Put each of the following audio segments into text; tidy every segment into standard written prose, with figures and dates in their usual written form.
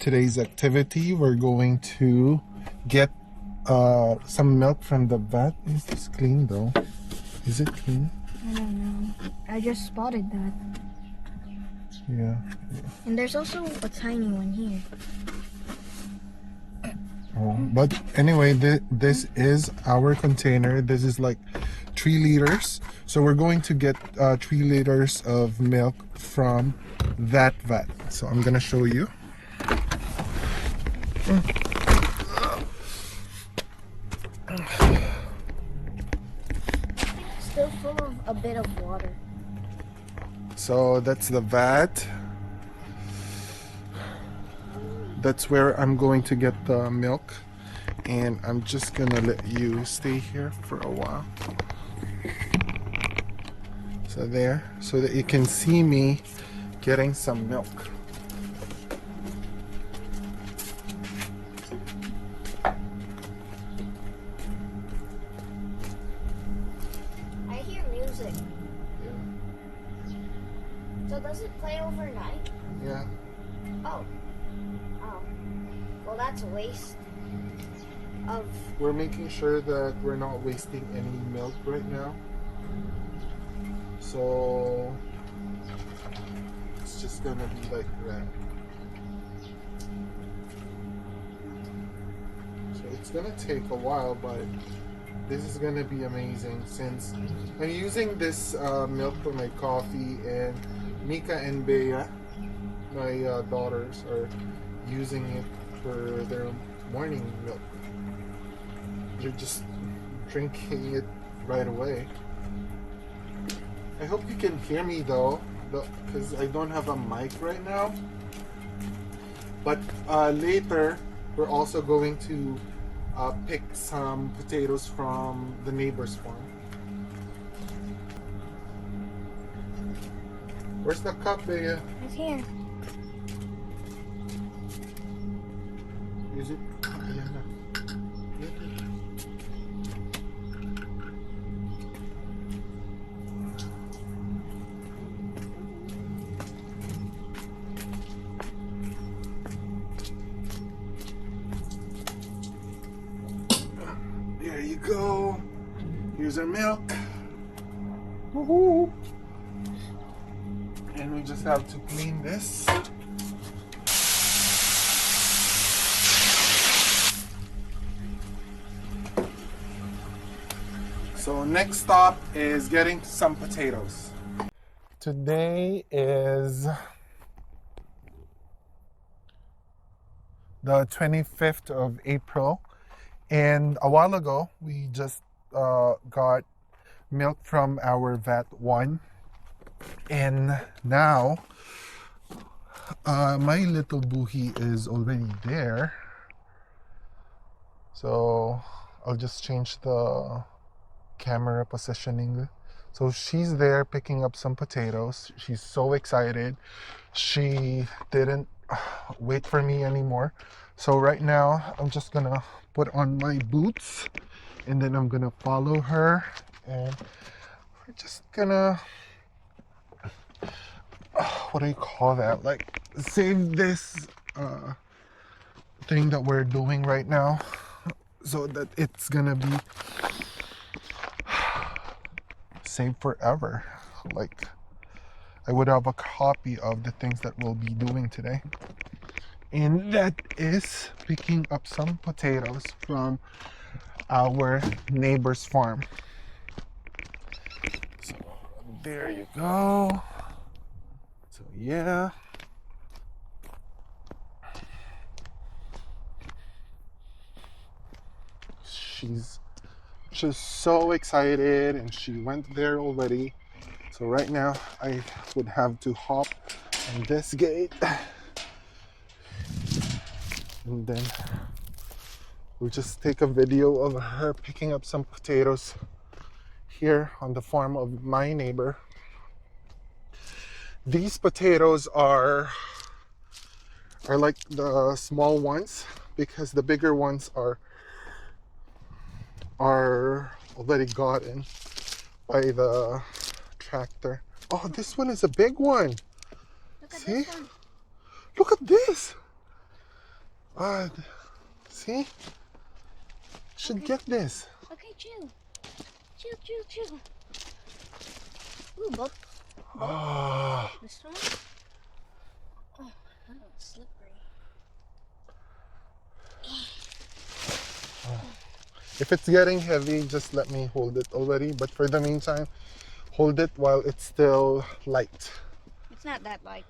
Today's activity, we're going to get some milk from the vat. Is this clean though? Is it clean? I don't know. I just spotted that. Yeah. And there's also a tiny one here. Oh, but anyway, this is our container. This is like 3 liters. So we're going to get 3 liters of milk from that vat. So I'm gonna show you. Still full of a bit of water. So that's the vat. That's where I'm going to get the milk, and I'm just gonna let you stay here for a while. So there, so that you can see me getting some milk. I hear music. So does it play overnight? Yeah. Oh. Oh. Well, that's a waste of... We're making sure that we're not wasting any milk right now. So it's just gonna be like that. So it's gonna take a while, but this is gonna be amazing since I'm using this milk for my coffee, and Mika and Bea, my daughters, are using it for their morning milk. They're just drinking it right away. I hope you can hear me though, because I don't have a mic right now. But later, we're also going to pick some potatoes from the neighbor's farm. Where's the cup, Bea? It's here. Is it? Ayan na. There you go. Here's our milk. Woohoo! And we just have to clean this. So next stop is getting some potatoes. Today is the 25th of April, and a while ago we just got milk from our vat 1, and now my little buhi is already there, so I'll just change the camera positioning. So she's there picking up some potatoes. She's so excited. She didn't wait for me anymore. So right now I'm just gonna put on my boots, and then I'm gonna follow her, and we're just gonna what do you call that, like save this thing that we're doing right now so that it's gonna be saved forever. Like I would have a copy of the things that we'll be doing today, and that is picking up some potatoes from our neighbor's farm. So there you go. So yeah, she's just so excited, and she went there already. So right now I would have to hop on this gate, and then we'll just take a video of her picking up some potatoes here on the farm of my neighbor. These potatoes are like the small ones, because the bigger ones are already gotten by the tractor. Oh, this one is a big one. Look at See? this one. Look at this. Uh, see? Should Okay. get this. Okay, chill. Chill. Ooh, both. Ah. This one? Oh, that one's slippery. If it's getting heavy, just let me hold it already. But for the meantime, hold it while it's still light. It's not that light.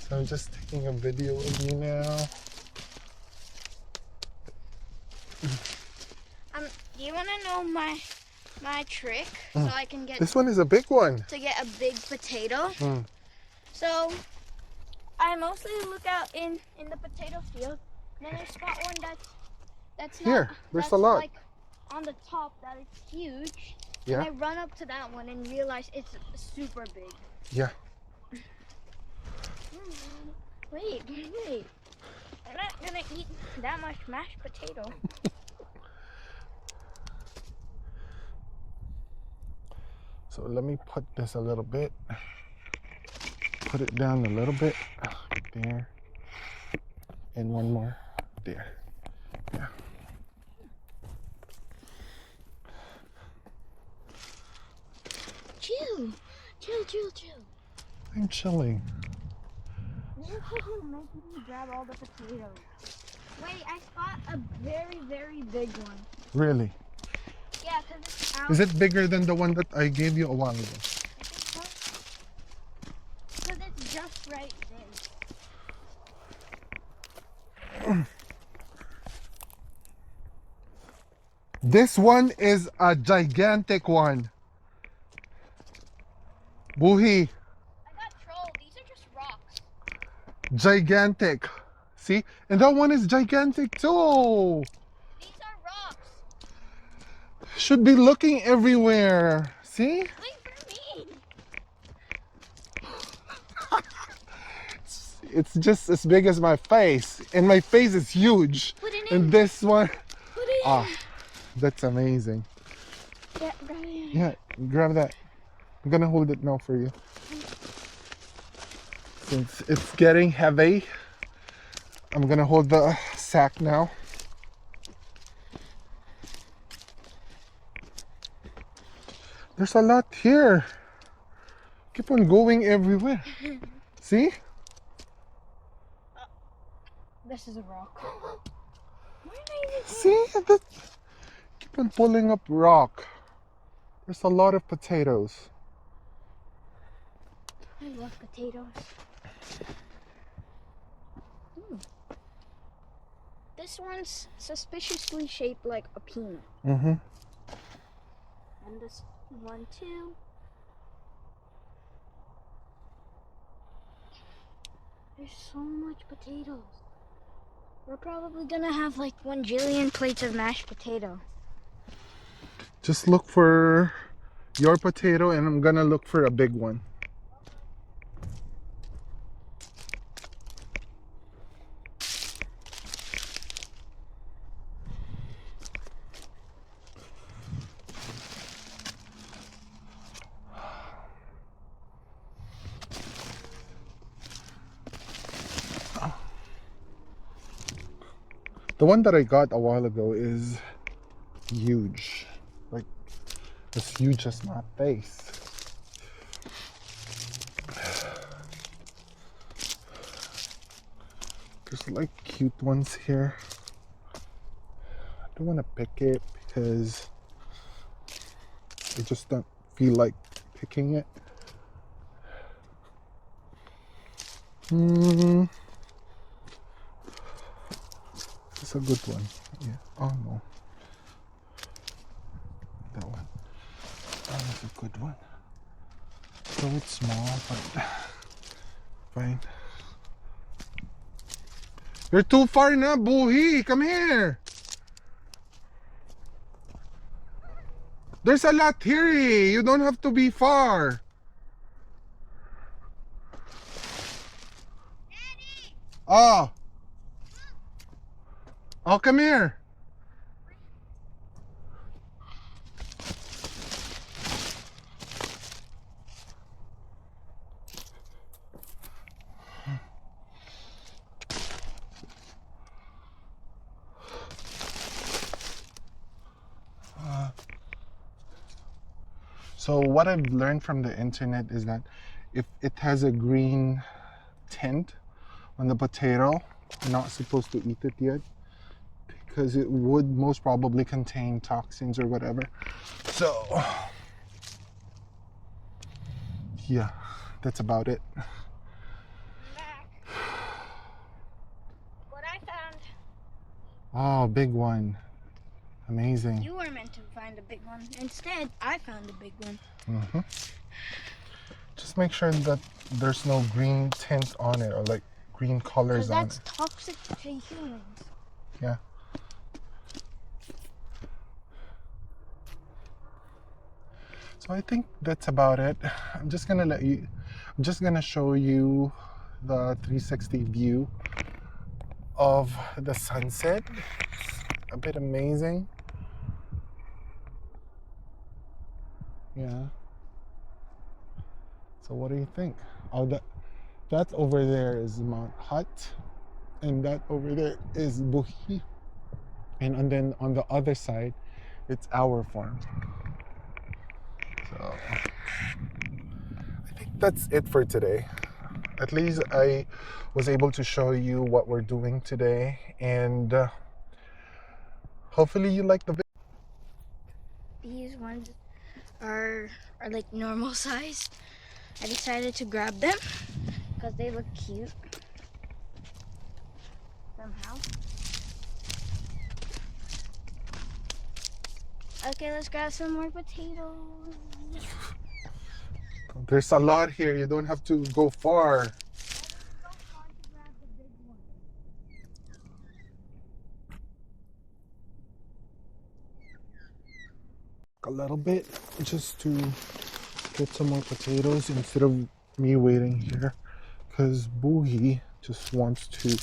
So I'm just taking a video of you now. Do you want to know my trick so I can get This one is a big one. to get a big potato? Mm. So I mostly look out in the potato field. Then I spot one that's Here, not, there's that's a lot. like on the top that it's huge. Yeah. And I run up to that one and realize it's super big. Yeah. Wait. I'm not gonna eat that much mashed potato. So let me put this a little bit. Put it down a little bit. There. And one more. There. Yeah. Chill. I'm chilling. Making me grab all the potatoes. Wait, I spot a very, very big one. Really? Yeah, because it's out. Is it bigger than the one that I gave you a while ago? Because it's just right there. This one is a gigantic one. Buhi. I got trolled. These are just rocks. Gigantic. See? And that one is gigantic too. These are rocks. Should be looking everywhere. See? Wait for me. It's just as big as my face. And my face is huge. Put it in. And this one, Put it in. that's amazing. Yeah, grab it in. Yeah, grab that. I'm gonna hold it now for you. Since it's getting heavy, I'm gonna hold the sack now. There's a lot here. Keep on going everywhere. See? This is a rock. Why did I even See? That... Keep on pulling up rock. There's a lot of potatoes. I love potatoes. This one's suspiciously shaped like a peanut. Mm-hmm. And this one too. There's so much potatoes. We're probably gonna have like 1 jillion plates of mashed potato. Just look for your potato and I'm gonna look for a big one. The one that I got a while ago is huge. Like, as huge as my face. There's like cute ones here. I don't want to pick it because I just don't feel like picking it. It's a good one. Yeah. Oh no. That one. That was a good one. So it's small, but fine. You're too far na, Buhi. Come here. There's a lot here. You don't have to be far. Daddy! Oh. Oh, come here. So what I've learned from the internet is that if it has a green tint on the potato, you're not supposed to eat it yet because it would most probably contain toxins or whatever. So yeah, that's about it. I'm back. What I found. Oh, big one. Amazing. You were meant to find a big one. Instead, I found a big one. Mm-hmm. Just make sure that there's no green tint on it or like green colors on it. That's toxic to humans. Yeah. So I think that's about it. I'm just gonna show you the 360 view of the sunset. It's a bit amazing. Yeah. So what do you think? Oh, that over there is Mount Hut, and that over there is Buhi, and then on the other side, it's our farm. So I think that's it for today. At least I was able to show you what we're doing today, and hopefully you like the video. These ones are like normal size. I decided to grab them because they look cute somehow. Okay, let's grab some more potatoes. There's a lot here. You don't have to go far. A little bit just to get some more potatoes instead of me waiting here, because Boogie just wants to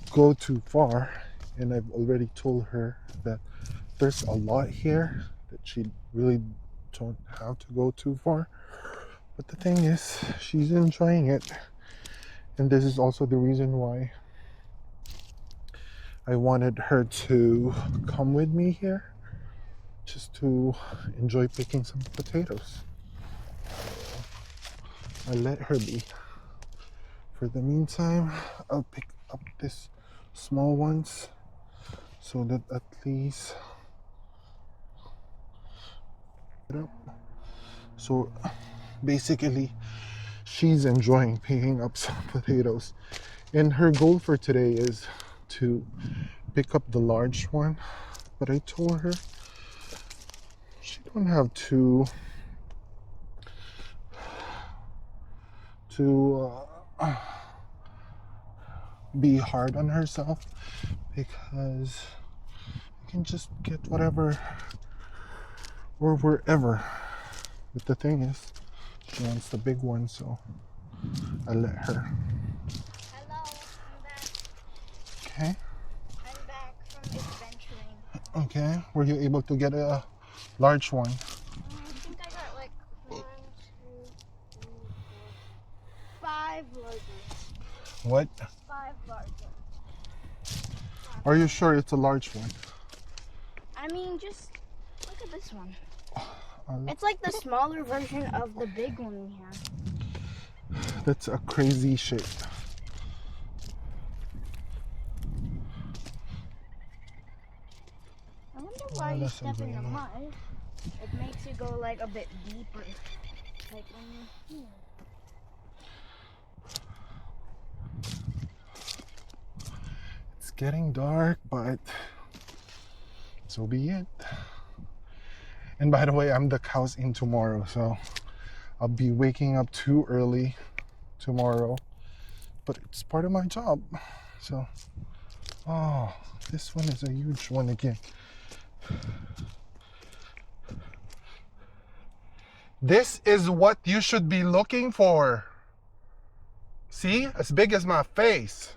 go too far, and I've already told her that there's a lot here that she really don't have to go too far. But the thing is, she's enjoying it, and this is also the reason why I wanted her to come with me here, just to enjoy picking some potatoes. I let her be. For the meantime, I'll pick up this small ones so that at least so basically she's enjoying picking up some potatoes, and her goal for today is to pick up the large one, but I told her she don't have to be hard on herself, because you can just get whatever or wherever. But the thing is, she wants the big one, so I let her. Hello, I'm back. Okay. I'm back from adventuring. Okay. Were you able to get a large one? I think I got like 1, 2, 3, 4, 5 large ones. What? 5 large ones. Are you sure it's a large one? I mean, just look at this one. It's like the smaller version of the big one we have. That's a crazy shape. I wonder why you step in the mud. It makes you go like a bit deeper. Like when you're here. It's getting dark, but so be it. And by the way, I'm the cows in tomorrow, so I'll be waking up too early tomorrow, but it's part of my job. So, oh, this one is a huge one again. This is what you should be looking for. See, as big as my face.